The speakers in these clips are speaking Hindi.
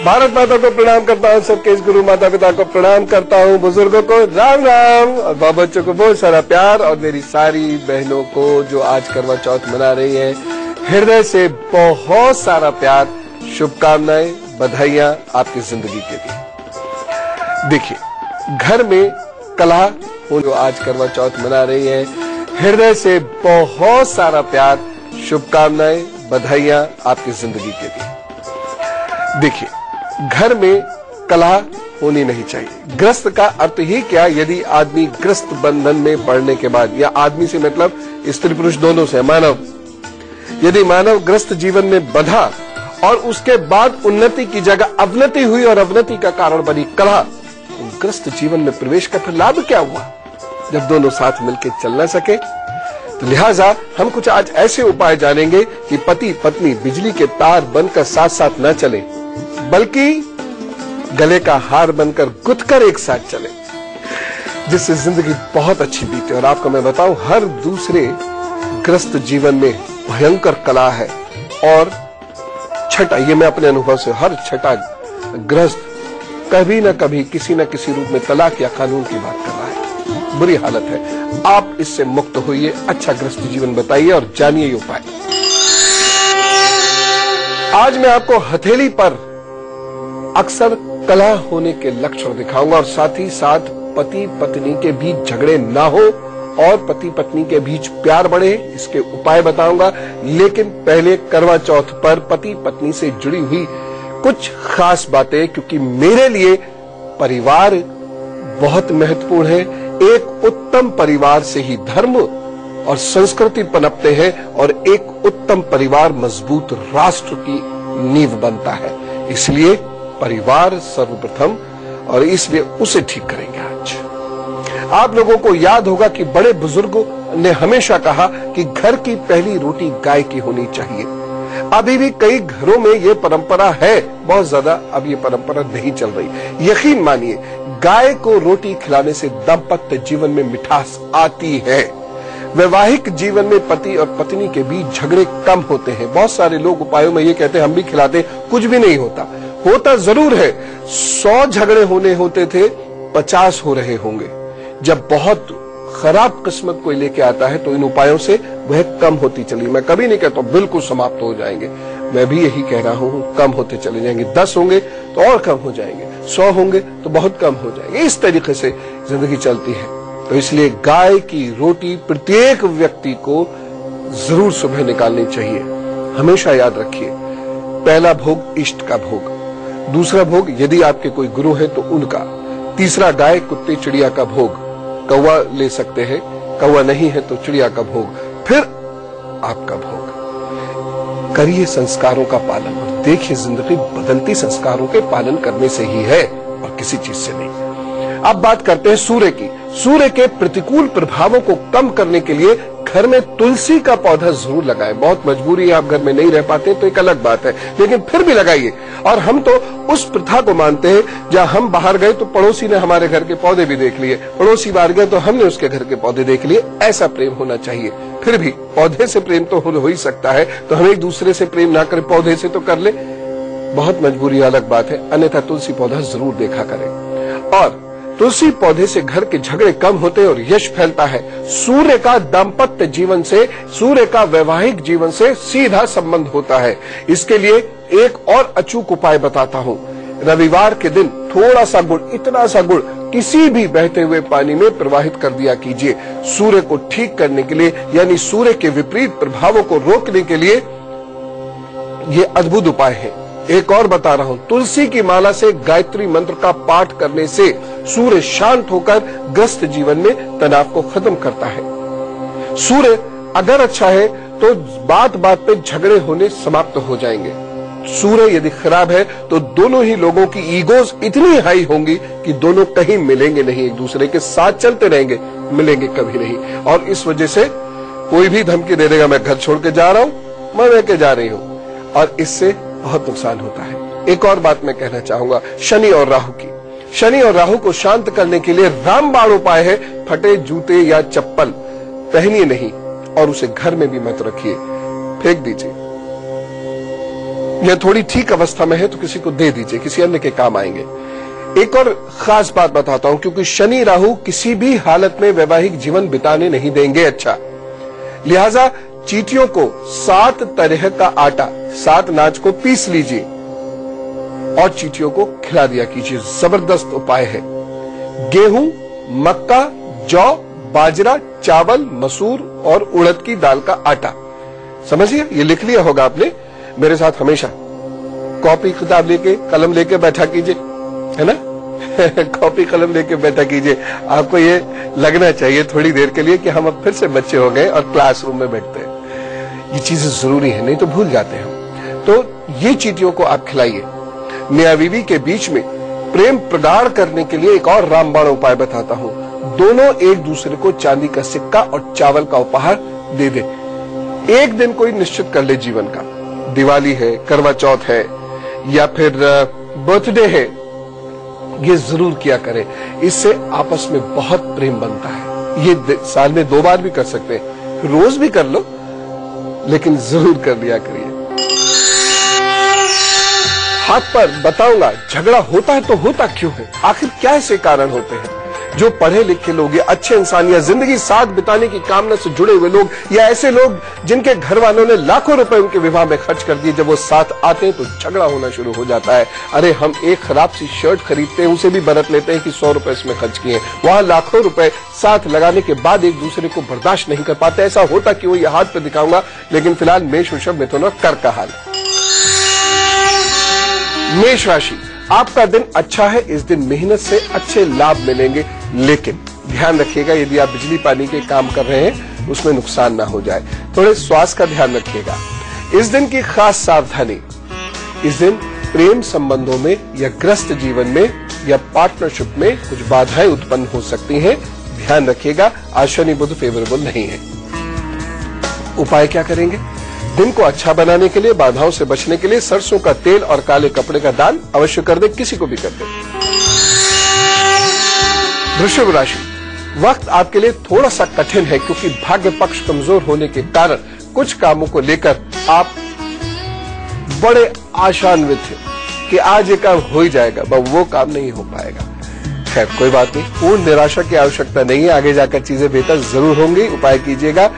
भारत माता को प्रणाम करता हूँ, सबके इस गुरु माता पिता को प्रणाम करता हूँ, बुजुर्गों को राम राम और बाल बच्चों को बहुत सारा प्यार, और मेरी सारी बहनों को जो आज करवा चौथ मना रही है, हृदय से बहुत सारा प्यार, शुभकामनाएं, बधाइयां आपकी जिंदगी के लिए। देखिए, घर में कलह हो जो आज करवा चौथ मना रही है, हृदय से बहुत सारा प्यार, शुभकामनाएं, बधाइयां आपकी जिंदगी के लिए। देखिए, घर में कलह होनी नहीं चाहिए। ग्रस्त का अर्थ ही क्या, यदि आदमी ग्रस्त बंधन में पड़ने के बाद, या आदमी से मतलब स्त्री पुरुष दोनों से, मानव, यदि मानव ग्रस्त जीवन में बंधा और उसके बाद उन्नति की जगह अवनति हुई और अवनति का कारण बनी कलह, तो ग्रस्त जीवन में प्रवेश का फिर लाभ क्या हुआ जब दोनों साथ मिलकर चल न सके। तो लिहाजा हम कुछ आज ऐसे उपाय जानेंगे कि पति पत्नी बिजली के तार बनकर साथ साथ न चले, बल्कि गले का हार बनकर गुथकर एक साथ चले, जिससे जिंदगी बहुत अच्छी बीते। और आपको मैं बताऊं, हर दूसरे ग्रस्त जीवन में भयंकर कलह है, और छठा, ये मैं अपने अनुभव से, हर छठा ग्रस्त कभी न कभी किसी न किसी रूप में तलाक या कानून की बात कर रहा है। बुरी हालत है। आप इससे मुक्त होइए, अच्छा ग्रस्त जीवन बताइए और जानिए ये उपाय। आज मैं आपको हथेली पर अक्सर कलह होने के लक्षण दिखाऊंगा, और साथ ही साथ पति पत्नी के बीच झगड़े ना हो और पति पत्नी के बीच प्यार बढ़े, इसके उपाय बताऊंगा। लेकिन पहले करवा चौथ पर पति पत्नी से जुड़ी हुई कुछ खास बातें, क्योंकि मेरे लिए परिवार बहुत महत्वपूर्ण है। एक उत्तम परिवार से ही धर्म और संस्कृति पनपते हैं, और एक उत्तम परिवार मजबूत राष्ट्र की नींव बनता है। इसलिए परिवार सर्वप्रथम, और इसलिए उसे ठीक करेंगे आज। आप लोगों को याद होगा कि बड़े बुजुर्गों ने हमेशा कहा कि घर की पहली रोटी गाय की होनी चाहिए। अभी भी कई घरों में ये परंपरा है, बहुत ज्यादा अब ये परंपरा नहीं चल रही। यकीन मानिए, गाय को रोटी खिलाने से दाम्पत्य जीवन में मिठास आती है। वैवाहिक जीवन में पति और पत्नी के बीच झगड़े कम होते हैं। बहुत सारे लोग उपायों में ये कहते हैं हम भी खिलाते, कुछ भी नहीं होता। होता जरूर है। 100 झगड़े होने होते थे, 50 हो रहे होंगे। जब बहुत खराब किस्मत कोई लेके आता है तो इन उपायों से वह कम होती चली। मैं कभी नहीं कहता बिल्कुल समाप्त हो जाएंगे, मैं भी यही कह रहा हूं, कम होते चले जाएंगे। 10 होंगे तो और कम हो जाएंगे, 100 होंगे तो बहुत कम हो जाएंगे। इस तरीके से जिंदगी चलती है। तो इसलिए गाय की रोटी प्रत्येक व्यक्ति को जरूर सुबह निकालनी चाहिए। हमेशा याद रखिए, पहला भोग इष्ट का भोग, दूसरा भोग यदि आपके कोई गुरु है तो उनका, तीसरा गाय कुत्ते चिड़िया का भोग, कौवा ले सकते हैं, कौवा नहीं है तो चिड़िया का भोग, फिर आपका भोग। करिए संस्कारों का पालन, और देखिए जिंदगी बदलती संस्कारों के पालन करने से ही है और किसी चीज से नहीं। अब बात करते हैं सूर्य की। सूर्य के प्रतिकूल प्रभावों को कम करने के लिए घर में तुलसी का पौधा जरूर लगाएं। बहुत मजबूरी है, आप घर में नहीं रह पाते तो एक अलग बात है, लेकिन फिर भी लगाइए। और हम तो उस प्रथा को मानते हैं, जहां हम बाहर गए तो पड़ोसी ने हमारे घर के पौधे भी देख लिए, पड़ोसी बाहर गए तो हमने उसके घर के पौधे देख लिए। ऐसा प्रेम होना चाहिए। फिर भी पौधे से प्रेम तो हो ही सकता है, तो हम एक दूसरे से प्रेम ना करें, पौधे से तो कर ले। बहुत मजबूरी अलग बात है, अन्यथा तुलसी पौधा जरूर देखा करें। और तुलसी पौधे से घर के झगड़े कम होते हैं और यश फैलता है। सूर्य का दाम्पत्य जीवन से, सूर्य का वैवाहिक जीवन से सीधा संबंध होता है। इसके लिए एक और अचूक उपाय बताता हूं। रविवार के दिन थोड़ा सा गुड़, इतना सा गुड़ किसी भी बहते हुए पानी में प्रवाहित कर दिया कीजिए। सूर्य को ठीक करने के लिए, यानी सूर्य के विपरीत प्रभावों को रोकने के लिए ये अद्भुत उपाय है। एक और बता रहा हूं, तुलसी की माला से गायत्री मंत्र का पाठ करने से सूर्य शांत होकर ग्रस्त जीवन में तनाव को खत्म करता है। सूर्य अगर अच्छा है तो बात बात पे झगड़े होने समाप्त हो जाएंगे। सूर्य यदि खराब है तो दोनों ही लोगों की ईगोज इतनी हाई होंगी कि दोनों कहीं मिलेंगे नहीं, एक दूसरे के साथ चलते रहेंगे, मिलेंगे कभी नहीं। और इस वजह से कोई भी धमकी दे देगा मैं घर छोड़ के जा रहा हूं, मैं रह के जा रही हूं, और इससे बहुत नुकसान होता है। एक और बात मैं कहना चाहूंगा, शनि और राहु की। शनि और राहु को शांत करने के लिए रामबाण उपाय है। फटे जूते या चप्पल पहनिए नहीं, और उसे घर में भी मत रखिए, फेंक दीजिए। या थोड़ी ठीक अवस्था में है तो किसी को दे दीजिए, किसी अन्य के काम आएंगे। एक और खास बात बताता हूं, क्योंकि शनि राहु किसी भी हालत में वैवाहिक जीवन बिताने नहीं देंगे अच्छा। लिहाजा चींटियों को 7 तरह का आटा 7 अनाज को पीस लीजिए और चींटियों को खिला दिया कीजिए। जबरदस्त उपाय है। गेहूं, मक्का, जौ, बाजरा, चावल, मसूर और उड़द की दाल का आटा। समझिए, ये लिख लिया होगा आपने। मेरे साथ हमेशा कॉपी किताब लेके कलम लेके बैठा कीजिए, है ना। कॉपी कलम लेके बैठा कीजिए। आपको ये लगना चाहिए थोड़ी देर के लिए कि हम अब फिर से बच्चे हो गए और क्लासरूम में बैठते हैं। ये चीजें जरूरी है, नहीं तो भूल जाते हैं। तो ये चींटियों को आप खिलाइए। मियां बीवी के बीच में प्रेम प्रगाढ़ करने के लिए एक और रामबाण उपाय बताता हूं। दोनों एक दूसरे को चांदी का सिक्का और चावल का उपहार दे दे। एक दिन कोई निश्चित कर ले जीवन का, दिवाली है, करवा चौथ है या फिर बर्थडे है, ये जरूर किया करें। इससे आपस में बहुत प्रेम बनता है। ये साल में 2 बार भी कर सकते हैं, रोज भी कर लो, लेकिन जरूर कर लिया करिए। हाथ पर बताऊंगा, झगड़ा होता है तो होता क्यों है, आखिर क्या ऐसे कारण होते हैं। जो पढ़े लिखे लोग या अच्छे इंसान या जिंदगी साथ बिताने की कामना से जुड़े हुए लोग या ऐसे लोग जिनके घर वालों ने लाखों रुपए उनके विवाह में खर्च कर दिए, जब वो साथ आते हैं तो झगड़ा होना शुरू हो जाता है। अरे हम एक खराब सी शर्ट खरीदते हैं, उसे भी बरत लेते हैं कि 100 रुपए इसमें खर्च किए, वहां लाखों रुपए साथ लगाने के बाद एक दूसरे को बर्दाश्त नहीं कर पाते। ऐसा होता क्यों, ये हाथ पे दिखाऊंगा। लेकिन फिलहाल मेष, वृषभ, मिथुन और कर्क का हाल। मेष राशि, आपका दिन अच्छा है। इस दिन मेहनत से अच्छे लाभ मिलेंगे, लेकिन ध्यान रखिएगा यदि आप बिजली पानी के काम कर रहे हैं उसमें नुकसान ना हो जाए। थोड़े स्वास्थ्य का ध्यान रखिएगा। इस दिन की खास सावधानी, इस दिन प्रेम संबंधों में या ग्रस्त जीवन में या पार्टनरशिप में कुछ बाधाएं उत्पन्न हो सकती हैं, ध्यान रखिएगा। आज शनि बुध फेवरेबल नहीं है। उपाय क्या करेंगे? दिन को अच्छा बनाने के लिए, बाधाओं से बचने के लिए सरसों का तेल और काले कपड़े का दान अवश्य कर दे, किसी को भी कर दे। वृषभ राशि, वक्त आपके लिए थोड़ा सा कठिन है क्योंकि भाग्य पक्ष कमजोर होने के कारण कुछ कामों को लेकर आप बड़े आशान्वित हैं कि आज ये काम हो ही जाएगा, पर वो काम नहीं हो पाएगा। खैर कोई बात नहीं, पूर्ण निराशा की आवश्यकता नहीं है, आगे जाकर चीजें बेहतर जरूर होंगी। उपाय कीजिएगा।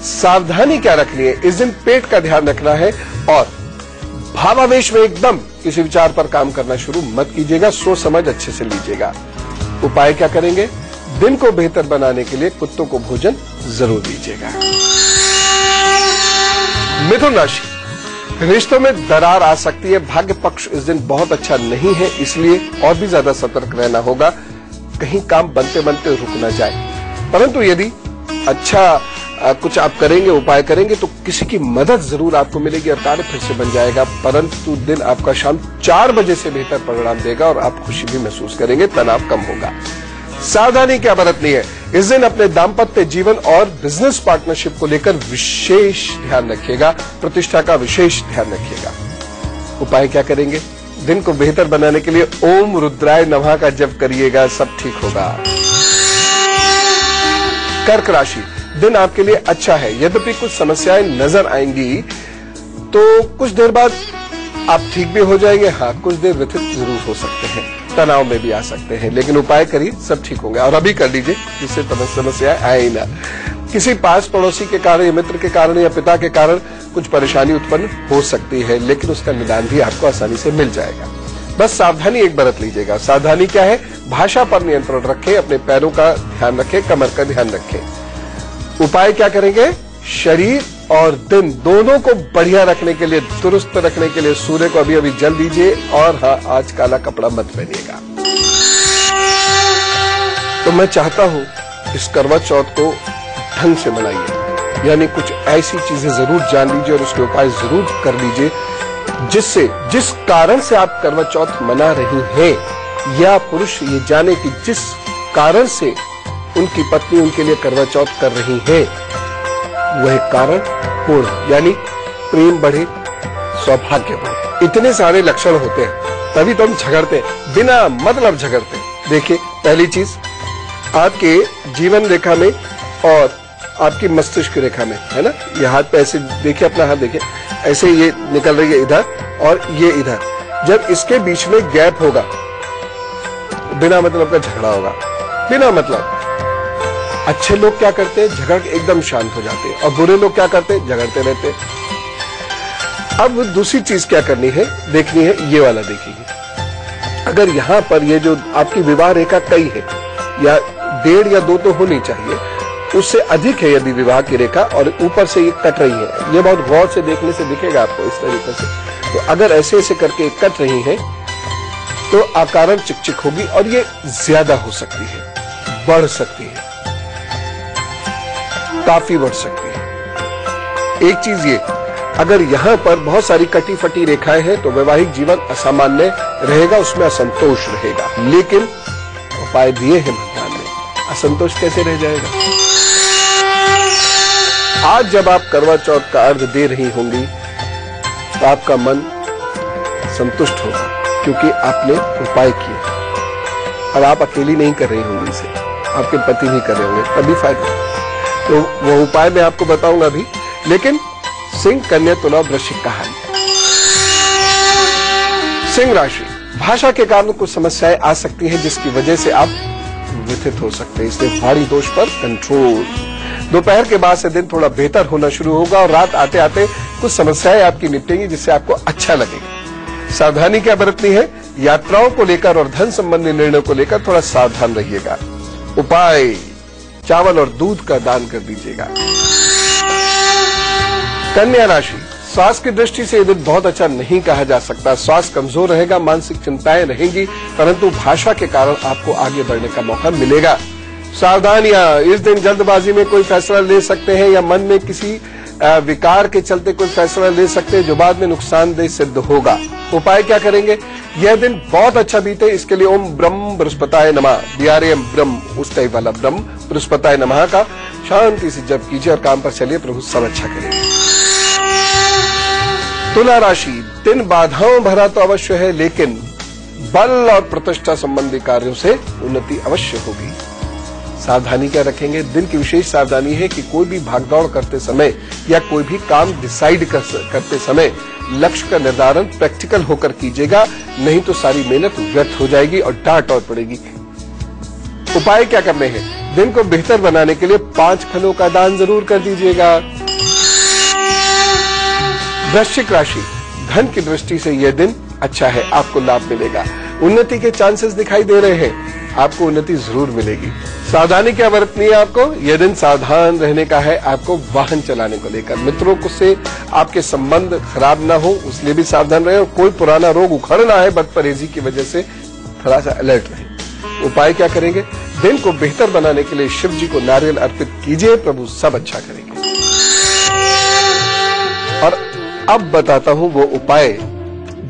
सावधानी क्या रखनी है? इस दिन पेट का ध्यान रखना है और भावावेश में एकदम किसी विचार पर काम करना शुरू मत कीजिएगा। सोच समझ अच्छे से लीजिएगा। उपाय क्या करेंगे? दिन को बेहतर बनाने के लिए कुत्तों को भोजन जरूर दीजिएगा। मिथुन राशि, रिश्तों में दरार आ सकती है। भाग्य पक्ष इस दिन बहुत अच्छा नहीं है, इसलिए और भी ज्यादा सतर्क रहना होगा, कहीं काम बनते बनते रुक ना जाए। परंतु यदि अच्छा कुछ आप करेंगे, उपाय करेंगे तो किसी की मदद जरूर आपको मिलेगी और कार्य फिर से बन जाएगा। परंतु दिन आपका शाम 4 बजे से बेहतर परिणाम देगा और आप खुशी भी महसूस करेंगे, तनाव कम होगा। सावधानी क्या बरतनी है? इस दिन अपने दाम्पत्य जीवन और बिजनेस पार्टनरशिप को लेकर विशेष ध्यान रखिएगा, प्रतिष्ठा का विशेष ध्यान रखिएगा। उपाय क्या करेंगे? दिन को बेहतर बनाने के लिए ओम रुद्राय नमः का जप करिएगा, सब ठीक होगा। कर्क राशि, दिन आपके लिए अच्छा है, यद्यपि कुछ समस्याएं नजर आएंगी तो कुछ देर बाद आप ठीक भी हो जाएंगे। हाँ, कुछ देर व्यथित जरूर हो सकते हैं, तनाव में भी आ सकते हैं, लेकिन उपाय करिए, सब ठीक होंगे। और अभी कर लीजिए जिससे समस्याएं आए ही ना। किसी पास पड़ोसी के कारण या मित्र के कारण या पिता के कारण कुछ परेशानी उत्पन्न हो सकती है, लेकिन उसका निदान भी आपको आसानी से मिल जाएगा। बस सावधानी एक बरत लीजिएगा। सावधानी क्या है? भाषा पर नियंत्रण रखें, अपने पैरों का ध्यान रखें, कमर का ध्यान रखें। उपाय क्या करेंगे? शरीर और दिन दोनों को बढ़िया रखने के लिए, दुरुस्त रखने के लिए सूर्य को अभी अभी जल दीजिए और हाँ, आज काला कपड़ा मत पहनिएगा। तो मैं चाहता हूं इस करवा चौथ को ढंग से मनाइए, यानी कुछ ऐसी चीजें जरूर जान लीजिए और उसके उपाय जरूर कर लीजिए जिससे, जिस कारण से आप करवा चौथ मना रही हैं, या पुरुष ये जाने कि जिस कारण से उनकी पत्नी उनके लिए करवा चौथ कर रही है वह कारण पूर्ण, यानी प्रेम बढ़े, सौभाग्य बढ़े। इतने सारे लक्षण होते हैं, तभी तो हम झगड़ते हैं, बिना मतलब झगड़ते हैं। देखिए, पहली चीज आपके जीवन रेखा में और आपकी मस्तिष्क रेखा में, है ना, ये हाथ पे ऐसे देखिए, अपना हाथ देखिए, ऐसे ये निकल रही है इधर और ये इधर, जब इसके बीच में गैप होगा, बिना मतलब का झगड़ा होगा, बिना मतलब। अच्छे लोग क्या करते हैं, झगड़ के एकदम शांत हो जाते हैं, और बुरे लोग क्या करते हैं, झगड़ते रहते हैं। अब दूसरी चीज क्या करनी है, देखनी है, ये वाला देखिए। अगर यहां पर ये जो आपकी विवाह रेखा कई है, या 1.5 या 2 तो होनी चाहिए, उससे अधिक है यदि विवाह की रेखा, और ऊपर से ये कट रही है, ये बहुत गौर से देखने से दिखेगा आपको इस तरीके से। तो अगर ऐसे ऐसे करके कट रही है तो आकारण चिकचिक होगी, और ये ज्यादा हो सकती है, बढ़ सकती है, काफी बढ़ सकती है। एक चीज ये, अगर यहां पर बहुत सारी कटी फटी रेखाएं हैं तो वैवाहिक जीवन असामान्य रहेगा, उसमें असंतोष रहेगा। लेकिन उपाय दिए हैं भगवान ने, असंतोष कैसे रह जाएगा। आज जब आप करवा चौथ का अर्घ दे रही होंगी तो आपका मन संतुष्ट होगा, क्योंकि आपने उपाय किए, और आप अकेली नहीं कर रही होंगी इसे, आपके पति भी कर रहे होंगे, तभी फायदा। तो वो उपाय मैं आपको बताऊंगा भी। लेकिन सिंह, कन्या, तुला, वृश्चिक कहानी। सिंह राशि, भाषा के कारण कुछ समस्याएं आ सकती हैं, जिसकी वजह से आप व्यथित हो सकते हैं, इसलिए भारी दोष पर कंट्रोल। दोपहर के बाद से दिन थोड़ा बेहतर होना शुरू होगा, और रात आते आते कुछ समस्याएं आपकी निपटेंगी, जिससे आपको अच्छा लगेगा। सावधानी क्या बरतनी है, यात्राओं को लेकर और धन संबंधी निर्णयों को लेकर थोड़ा सावधान रहिएगा। उपाय, चावल और दूध का दान कर दीजिएगा। कन्या राशि, स्वास्थ्य की दृष्टि से यह दिन बहुत अच्छा नहीं कहा जा सकता। स्वास्थ्य कमजोर रहेगा, मानसिक चिंताएं रहेंगी, परंतु भाषा के कारण आपको आगे बढ़ने का मौका मिलेगा। सावधानियां, इस दिन जल्दबाजी में कोई फैसला ले सकते हैं, या मन में किसी विकार के चलते कोई फैसला ले सकते हैं जो बाद में नुकसानदेह सिद्ध होगा। उपाय क्या करेंगे, यह दिन बहुत अच्छा बीते, इसके लिए ओम ब्रह्म बृहस्पताय नमः, BRAM ब्रह्म, उस टाइप वाला ब्रह्म बृहस्पताय नमः का शांति से जप कीजिए और काम पर चलिए, प्रभु सब अच्छा करेंगे। तुला राशि, दिन बाधाओं भरा तो अवश्य है, लेकिन बल और प्रतिष्ठा संबंधी कार्यों से उन्नति अवश्य होगी। सावधानी क्या रखेंगे, दिन की विशेष सावधानी है कि कोई भी भागदौड़ करते समय या कोई भी काम डिसाइड करते समय लक्ष्य का निर्धारण प्रैक्टिकल होकर कीजिएगा, नहीं तो सारी मेहनत व्यर्थ हो जाएगी और डांट और पड़ेगी। उपाय क्या करने हैं, दिन को बेहतर बनाने के लिए 5 फलों का दान जरूर कर दीजिएगा। वृश्चिक राशि, धन की दृष्टि से यह दिन अच्छा है, आपको लाभ मिलेगा, उन्नति के चांसेस दिखाई दे रहे हैं, आपको उन्नति जरूर मिलेगी। सावधानी क्या बरतनी है आपको, यह दिन सावधान रहने का है आपको वाहन चलाने को लेकर। मित्रों को से आपके संबंध खराब ना हो, उसलिए भी सावधान रहे, और कोई पुराना रोग उखड़ना है बदपरहेजी की वजह से, थोड़ा सा अलर्ट रहे। उपाय क्या करेंगे, दिन को बेहतर बनाने के लिए शिव जी को नारियल अर्पित कीजिए, प्रभु सब अच्छा करेंगे। और अब बताता हूं वो उपाय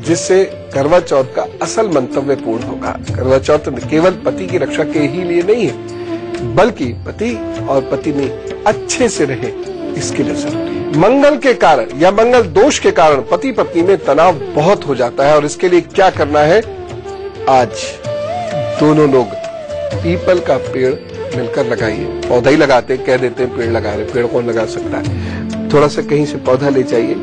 जिससे करवा चौथ का असल मंतव्य पूर्ण होगा। करवा चौथ केवल पति की रक्षा के ही लिए नहीं है, बल्कि पति और पत्नी अच्छे से रहे, इसके लिए जरूरी है। मंगल के कारण या मंगल दोष के कारण पति पत्नी में तनाव बहुत हो जाता है, और इसके लिए क्या करना है, आज दोनों लोग पीपल का पेड़ मिलकर लगाइए। पौधा ही लगाते, कह देते हैं पेड़ लगा रहे, पेड़ कौन लगा सकता है। थोड़ा सा कहीं से पौधा ले जाइए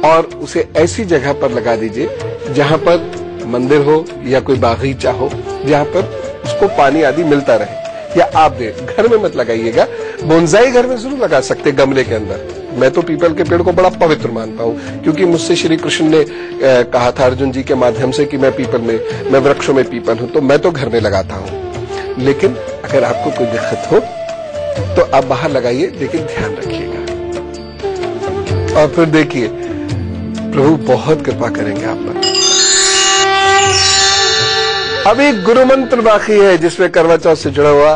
और उसे ऐसी जगह पर लगा दीजिए जहां पर मंदिर हो या कोई बागीचा हो, जहां पर उसको पानी आदि मिलता रहे, या आप दे। घर में मत लगाइएगा, बोनसाई घर में जरूर लगा सकते, गमले के अंदर। मैं तो पीपल के पेड़ को बड़ा पवित्र मानता हूँ, क्योंकि मुझसे श्री कृष्ण ने कहा था अर्जुन जी के माध्यम से कि मैं वृक्षों में पीपल हूँ, तो मैं तो घर में लगाता हूँ। लेकिन अगर आपको कोई दिक्कत हो तो आप बाहर लगाइए, लेकिन ध्यान रखिएगा। और फिर देखिए प्रभु बहुत कृपा करेंगे आप पर। अब एक गुरु मंत्र बाकी है, जिसमें करवा चौथ से जुड़ा हुआ,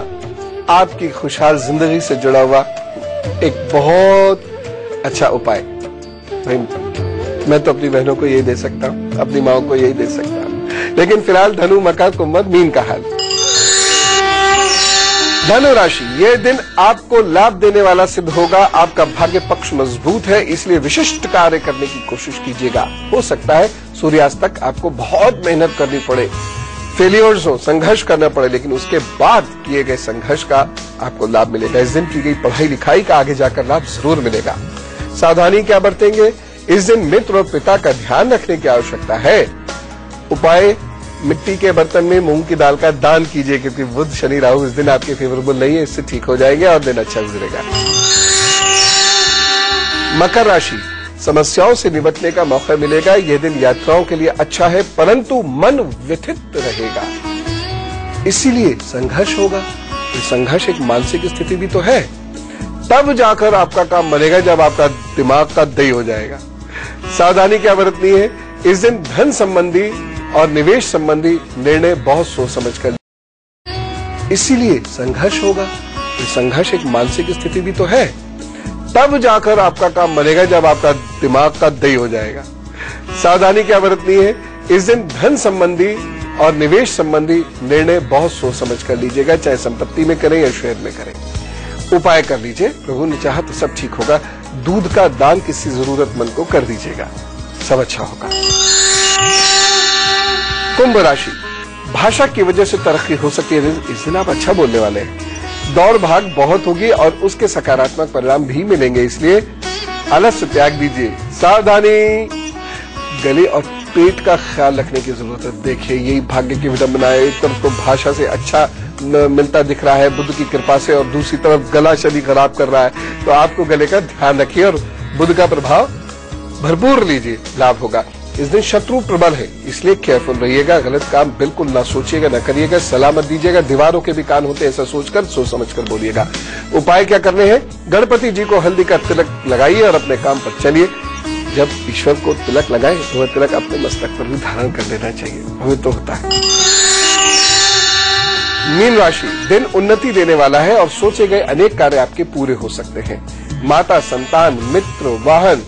आपकी खुशहाल जिंदगी से जुड़ा हुआ एक बहुत अच्छा उपाय। मैं तो अपनी बहनों को यही दे सकता हूँ, अपनी माओ को यही दे सकता हूँ, लेकिन फिलहाल धनु, मकर, कुंभ, मीन का हाल। धनु राशि, यह दिन आपको लाभ देने वाला सिद्ध होगा। आपका भाग्य पक्ष मजबूत है, इसलिए विशिष्ट कार्य करने की कोशिश कीजिएगा। हो सकता है सूर्यास्त तक आपको बहुत मेहनत करनी पड़े, फेलियर्स हो, संघर्ष करना पड़े, लेकिन उसके बाद किए गए संघर्ष का आपको लाभ मिलेगा। इस दिन की गई पढ़ाई लिखाई का आगे जाकर लाभ जरूर मिलेगा। सावधानी क्या बरतेंगे, इस दिन मित्र और पिता का ध्यान रखने की आवश्यकता है। उपाय, मिट्टी के बर्तन में मूंग की दाल का दान कीजिए, क्योंकि बुध शनि राहु इस दिन आपके फेवरेबल नहीं है, इससे ठीक हो जाएंगे और दिन अच्छा गुजरेगा। मकर राशि, समस्याओं से निपटने का मौका मिलेगा। यह दिन यात्राओं के लिए अच्छा है, परंतु मन व्यथित रहेगा, इसीलिए संघर्ष होगा। ये संघर्ष एक मानसिक स्थिति भी तो है। तब जाकर आपका काम बनेगा जब आपका दिमाग का दही हो जाएगा। सावधानी क्या बरतनी है? इस दिन धन संबंधी और निवेश संबंधी निर्णय बहुत सोच समझ कर, इसीलिए संघर्ष होगा। ये संघर्ष एक मानसिक स्थिति भी तो है। तब जाकर आपका काम बनेगा जब आपका दिमाग का दही हो जाएगा। सावधानी क्या बरतनी है? इस दिन धन संबंधी और निवेश संबंधी निर्णय बहुत सोच समझ कर लीजिएगा, चाहे संपत्ति में करें या शेयर में करें। उपाय कर लीजिए, प्रभु ने चाहा तो सब ठीक होगा। दूध का दान किसी जरूरतमंद को कर दीजिएगा, सब अच्छा होगा। कुंभ राशि, भाषा की वजह से तरक्की हो सकती है। इस दिन आप अच्छा बोलने वाले हैं। दौड़ भाग बहुत होगी और उसके सकारात्मक परिणाम भी मिलेंगे, इसलिए आलस्य त्याग दीजिए। सावधानी, गले और पेट का ख्याल रखने की जरूरत है। देखिए, यही भाग्य की विडंबना है। एक तरफ तो भाषा से अच्छा मिलता दिख रहा है बुध की कृपा से, और दूसरी तरफ गला शनि खराब कर रहा है, तो आपको गले का ध्यान रखिए और बुध का प्रभाव भरपूर लीजिए, लाभ होगा। इस दिन शत्रु प्रबल है, इसलिए केयरफुल रहिएगा। गलत काम बिल्कुल ना सोचिएगा, ना करिएगा। सलाह मत दीजिएगा, दीवारों के भी कान होते हैं, ऐसा सोचकर सोच समझकर बोलिएगा। उपाय क्या करने हैं? गणपति जी को हल्दी का तिलक लगाइए और अपने काम पर चलिए। जब ईश्वर को तिलक लगाए तो वह तिलक अपने मस्तक पर भी धारण कर लेना चाहिए, हमें तो होता है। मीन राशि, दिन उन्नति देने वाला है और सोचे गए अनेक कार्य आपके पूरे हो सकते हैं। माता, संतान, मित्र, वाहन,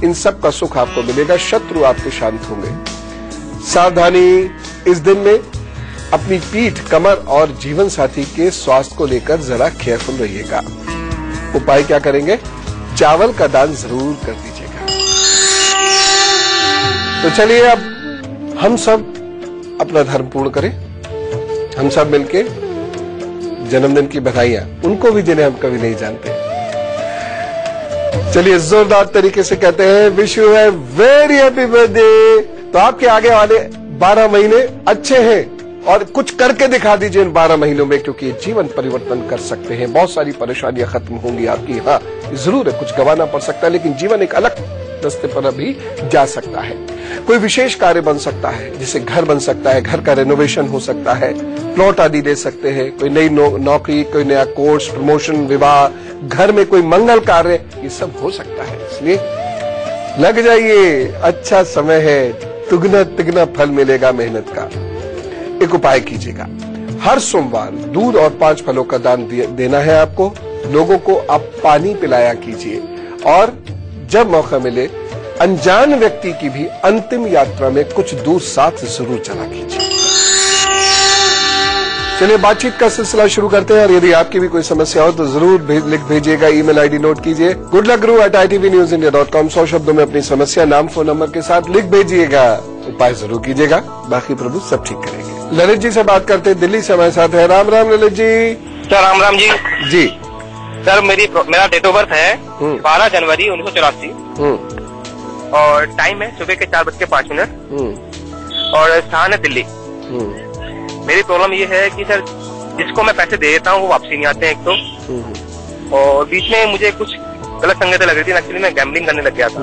इन सब का सुख आपको मिलेगा। शत्रु आपके शांत होंगे। सावधानी, इस दिन में अपनी पीठ, कमर और जीवन साथी के स्वास्थ्य को लेकर जरा केयरफुल रहिएगा। उपाय क्या करेंगे? चावल का दान जरूर कर दीजिएगा। तो चलिए, अब हम सब अपना धर्म पूर्ण करें। हम सब मिलके जन्मदिन की बधाइयां उनको भी जिन्हें हम कभी नहीं जानते। चलिए, जोरदार तरीके से कहते हैं, विश यू है वेरी हैप्पी बर्थडे। तो आपके आगे वाले 12 महीने अच्छे हैं और कुछ करके दिखा दीजिए इन 12 महीनों में, क्योंकि ये जीवन परिवर्तन कर सकते हैं। बहुत सारी परेशानियां खत्म होंगी आपकी। हाँ, जरूर है, कुछ गंवाना पड़ सकता है, लेकिन जीवन एक अलग रास्ते पर अभी जा सकता है। कोई विशेष कार्य बन सकता है, जैसे घर बन सकता है, घर का रेनोवेशन हो सकता है, प्लॉट आदि ले सकते हैं, कोई नई नौकरी, कोई नया कोर्स, प्रमोशन, विवाह, घर में कोई मंगल कार्य, ये सब हो सकता है। इसलिए लग जाइए, अच्छा समय है, दुगना तिगना फल मिलेगा मेहनत का। एक उपाय कीजिएगा, हर सोमवार दूध और 5 फलों का दान देना है आपको। लोगों को आप पानी पिलाया कीजिए और जब मौका मिले अनजान व्यक्ति की भी अंतिम यात्रा में कुछ दूर साथ जरूर चला कीजिए। चलिए, बातचीत का सिलसिला शुरू करते हैं और यदि आपकी भी कोई समस्या हो तो जरूर लिख भेजिएगा। ईमेल आईडी नोट कीजिए, goodluckguru@itvnewsindia.com। 100 शब्दों में अपनी समस्या नाम फोन नंबर के साथ लिख भेजिएगा। उपाय जरूर कीजिएगा, बाकी प्रभु सब ठीक करेंगे। ललित जी से बात करते हैं, दिल्ली से हमारे साथ है। राम राम ललित जी। सर राम राम जी। जी सर, मेरा डेट ऑफ बर्थ है 12 जनवरी 1984 और टाइम है सुबह के 4:05 और स्थान है दिल्ली। मेरी प्रॉब्लम ये है कि सर, जिसको मैं पैसे दे देता हूँ वो वापसी नहीं आते हैं एक तो, और बीच में मुझे कुछ गलत संगतें लग रही थी। एक्चुअली मैं गैम्बलिंग करने लग गया था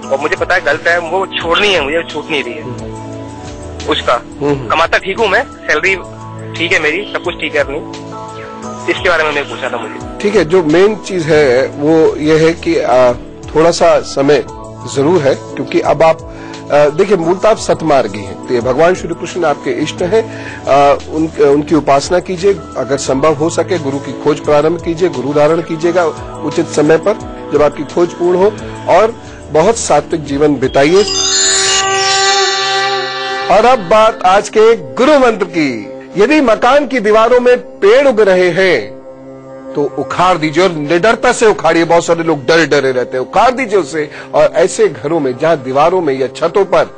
और मुझे पता है गलत है, वो छोड़नी है, मुझे छूट नहीं रही है उसका। कमाता ठीक हूँ मैं, सैलरी ठीक है मेरी, सब कुछ ठीक है अपनी। इसके बारे में मैं पूछा था मुझे। ठीक है, जो मेन चीज है वो ये है कि थोड़ा सा समय जरूर है, क्योंकि अब आप देखिए, मूलतः आप सतमार्गी हैं, तो ये भगवान श्री कृष्ण आपके इष्ट हैं। उनकी उपासना कीजिए, अगर संभव हो सके गुरु की खोज प्रारंभ कीजिए, गुरु धारण कीजिएगा उचित समय पर जब आपकी खोज पूर्ण हो, और बहुत सात्विक जीवन बिताइए। और अब बात आज के गुरु मंत्र की। यदि मकान की दीवारों में पेड़ उग रहे हैं तो उखाड़ दीजिए, और निडरता से उखाड़िए। बहुत सारे लोग डरे डरे रहते हैं, उखाड़ दीजिए उसे। और ऐसे घरों में जहां दीवारों में या छतों पर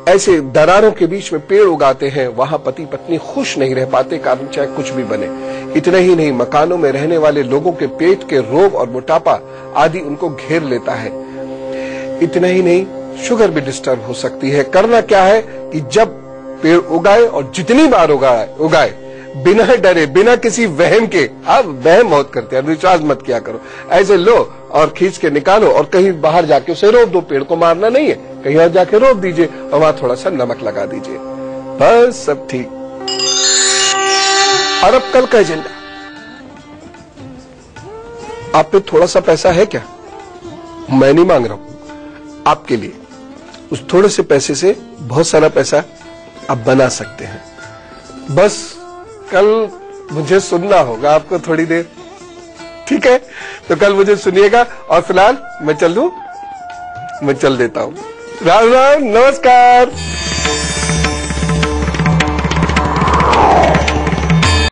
ऐसे दरारों के बीच में पेड़ उगाते हैं, वहां पति पत्नी खुश नहीं रह पाते, कारण चाहे कुछ भी बने। इतना ही नहीं, मकानों में रहने वाले लोगों के पेट के रोग और मोटापा आदि उनको घेर लेता है। इतना ही नहीं, शुगर भी डिस्टर्ब हो सकती है। करना क्या है कि जब पेड़ उगाए और जितनी बार उगाए बिना डरे, बिना किसी वहम के, आप वहम बहुत करते हैं, विश्वास मत किया करो, ऐसे लो और खींच के निकालो और कहीं बाहर जाके उसे रोप दो। पेड़ को मारना नहीं है, कहीं और जाके रोप दीजिए और वहां थोड़ा सा नमक लगा दीजिए, बस सब ठीक। और अब कल का एजेंडा, आप पे थोड़ा सा पैसा है क्या? मैं नहीं मांग रहा हूं, आपके लिए उस थोड़े से पैसे से बहुत सारा पैसा आप बना सकते हैं। बस कल मुझे सुनना होगा आपको थोड़ी देर, ठीक है? तो कल मुझे सुनिएगा और फिलहाल मैं चल देता हूं। राम राम, नमस्कार।